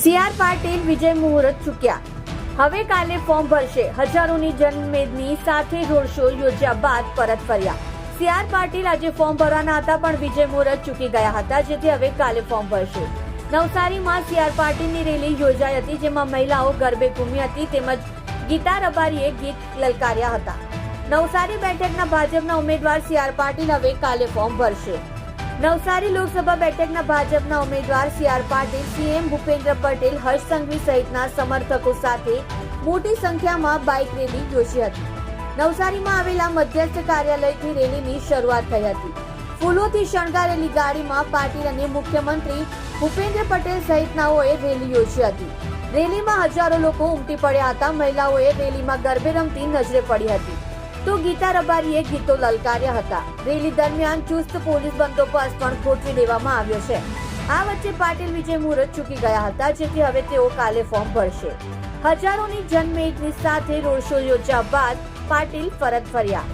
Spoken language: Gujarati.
સીઆર પાટીલ વિજય મુહૂર્ત ચૂક્યા. હવે કાલે ફોર્મ ભરશે. હજારોની જનમેદની સાથે રોડ શો યોજ્યા બાદ પરત ફર્યા. સીઆર પાટીલ આજે ફોર્મ ભરવાના હતા પણ વિજય મુહૂર્ત ચૂકી ગયા હતા, જેથી હવે કાલે ફોર્મ ભરશે. નવસારીમાં સીઆર પાટીલની રેલી યોજાઈ હતી, જેમાં મહિલાઓ ગરબે ઘૂમી હતી તેમજ ગીતા રબારીએ ગીત લલકાર્યા હતા. નવસારી બેઠકના ભાજપના ઉમેદવાર સીઆર પાટીલ હવે કાલે ફોર્મ ભરશે. નવસારી લોકસભા બેઠકના ભાજપના ઉમેદવાર સીઆર પાટીલ સીએમ ભૂપેન્દ્ર પટેલ, હર્ષ સંઘવી સહિતના સમર્થકો સાથે મોટી સંખ્યામાં બાઇક રેલી યોજી હતી. નવસારીમાં આવેલા મધ્યસ્થ કાર્યાલયથી રેલીની શરૂઆત થઈ હતી. ફૂલોથી શણગારેલી ગાડીમાં પાટીલ અને મુખ્યમંત્રી ભૂપેન્દ્ર પટેલ સહિતનાઓએ રેલી યોજી હતી. રેલીમાં હજારો લોકો ઉમટી પડ્યા હતા. મહિલાઓએ રેલીમાં ગરબે રમતી નજરે પડી હતી, તો ગીતા રબારીએ ગીતો લલકાર્યા હતા. રેલી દરમિયાન ચુસ્ત પોલીસ બંદોબસ્ત પણ ગોઠવી દેવામાં આવ્યો છે. આ વચ્ચે પાટીલ વિજય મુહૂર્ત ચૂકી ગયા હતા, જેથી હવે તેઓ કાલે ફોર્મ ભરશે. હજારોની જનમેદની સાથે રોડ શો યોજ્યા બાદ પાટીલ પરત ફર્યા.